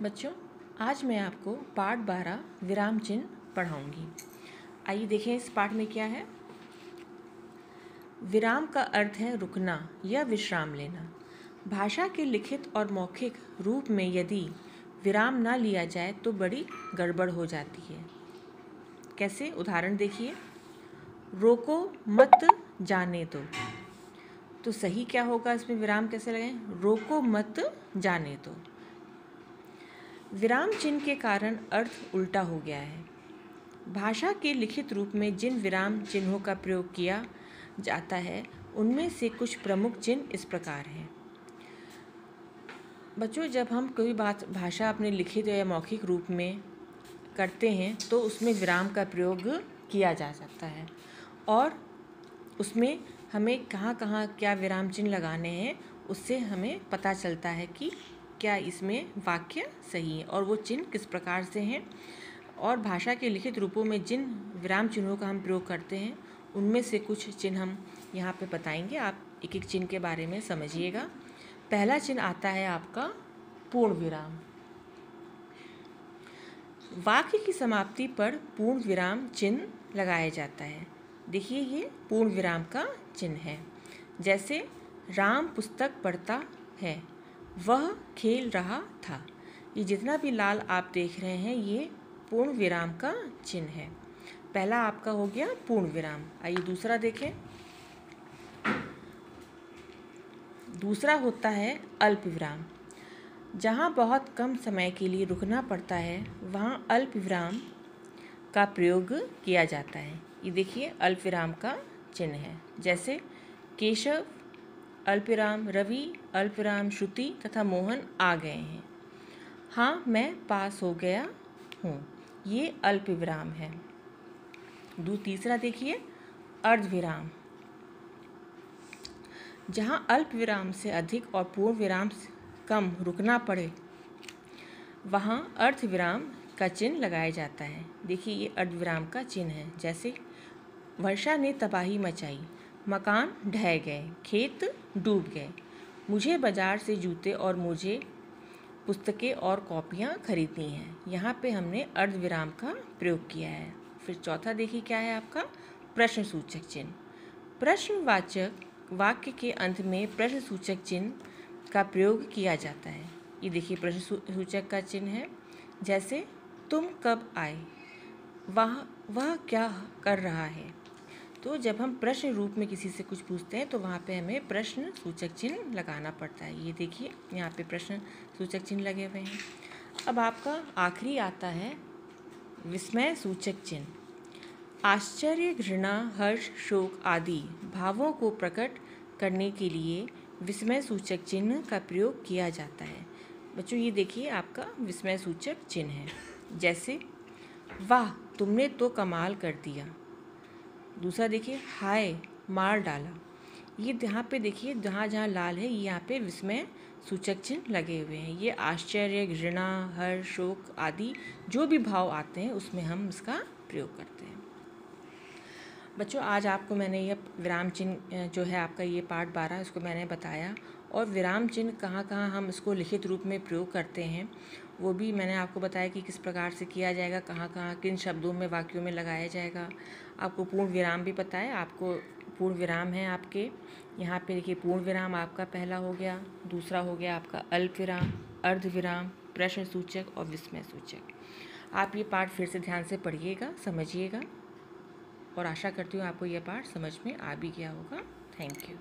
बच्चों, आज मैं आपको पाठ 12 विराम चिन्ह पढ़ाऊंगी। आइए देखें इस पाठ में क्या है। विराम का अर्थ है रुकना या विश्राम लेना। भाषा के लिखित और मौखिक रूप में यदि विराम ना लिया जाए तो बड़ी गड़बड़ हो जाती है। कैसे? उदाहरण देखिए। रोको मत जाने दो। तो सही क्या होगा, इसमें विराम कैसे लगाएं? रोको मत जाने दो। विराम चिन्ह के कारण अर्थ उल्टा हो गया है। भाषा के लिखित रूप में जिन विराम चिन्हों का प्रयोग किया जाता है उनमें से कुछ प्रमुख चिन्ह इस प्रकार हैं। बच्चों, जब हम कोई भाषा अपने लिखित या मौखिक रूप में करते हैं तो उसमें विराम का प्रयोग किया जा सकता है और उसमें हमें कहाँ कहाँ क्या विराम चिन्ह लगाने हैं उससे हमें पता चलता है कि क्या इसमें वाक्य सही है और वो चिन्ह किस प्रकार से हैं। और भाषा के लिखित रूपों में जिन विराम चिन्हों का हम प्रयोग करते हैं उनमें से कुछ चिन्ह हम यहाँ पे बताएंगे। आप एक एक चिन्ह के बारे में समझिएगा। पहला चिन्ह आता है आपका पूर्ण विराम। वाक्य की समाप्ति पर पूर्ण विराम चिन्ह लगाया जाता है। देखिए, ये पूर्ण विराम का चिन्ह है। जैसे राम पुस्तक पढ़ता है, वह खेल रहा था। ये जितना भी लाल आप देख रहे हैं ये पूर्ण विराम का चिन्ह है। पहला आपका हो गया पूर्ण विराम। आइए दूसरा देखें। दूसरा होता है अल्प विराम। जहाँ बहुत कम समय के लिए रुकना पड़ता है वहाँ अल्प विराम का प्रयोग किया जाता है। ये देखिए अल्प विराम का चिन्ह है। जैसे केशव अल्पविराम, रवि अल्पविराम, श्रुति तथा मोहन आ गए हैं। हाँ, मैं पास हो गया हूँ। ये अल्प विराम है। तीसरा देखिए अर्धविराम। जहाँ अल्प विराम से अधिक और पूर्ण विराम से कम रुकना पड़े वहाँ अर्धविराम का चिन्ह लगाया जाता है। देखिए ये अर्धविराम का चिन्ह है। जैसे वर्षा ने तबाही मचाई, मकान ढह गए, खेत डूब गए, मुझे बाज़ार से जूते और मुझे पुस्तकें और कॉपियाँ खरीदनी हैं। यहाँ पे हमने अर्धविराम का प्रयोग किया है। फिर चौथा देखिए क्या है आपका प्रश्न सूचक चिन्ह। प्रश्नवाचक वाक्य के अंत में प्रश्न सूचक चिन्ह का प्रयोग किया जाता है। ये देखिए प्रश्न सूचक का चिन्ह है। जैसे तुम कब आए, वह क्या कर रहा है। तो जब हम प्रश्न रूप में किसी से कुछ पूछते हैं तो वहाँ पे हमें प्रश्न सूचक चिन्ह लगाना पड़ता है। ये देखिए यहाँ पे प्रश्न सूचक चिन्ह लगे हुए हैं। अब आपका आखिरी आता है विस्मय सूचक चिन्ह। आश्चर्य, घृणा, हर्ष, शोक आदि भावों को प्रकट करने के लिए विस्मय सूचक चिन्ह का प्रयोग किया जाता है। बच्चों ये देखिए आपका विस्मय सूचक चिन्ह है। जैसे वाह, तुमने तो कमाल कर दिया। दूसरा देखिए हाय, मार डाला। ये यहाँ पे देखिए जहाँ जहाँ लाल है यहाँ पे विस्मय सूचक चिन्ह लगे हुए हैं। ये आश्चर्य, घृणा, हर्ष, शोक आदि जो भी भाव आते हैं उसमें हम इसका प्रयोग करते हैं। बच्चों, आज आपको मैंने ये विराम चिन्ह जो है आपका ये पाठ 12 इसको मैंने बताया और विराम चिन्ह कहाँ कहाँ हम इसको लिखित रूप में प्रयोग करते हैं वो भी मैंने आपको बताया कि किस प्रकार से किया जाएगा, कहाँ कहाँ किन शब्दों में वाक्यों में लगाया जाएगा। आपको पूर्ण विराम भी पता है। आपको पूर्ण विराम है आपके यहाँ पे देखिए पूर्ण विराम आपका पहला हो गया। दूसरा हो गया आपका अल्प विराम, अर्ध विराम, प्रश्न सूचक और विस्मय सूचक। आप ये पाठ फिर से ध्यान से पढ़िएगा, समझिएगा और आशा करती हूँ आपको यह पाठ समझ में आ भी गया होगा। Thank you.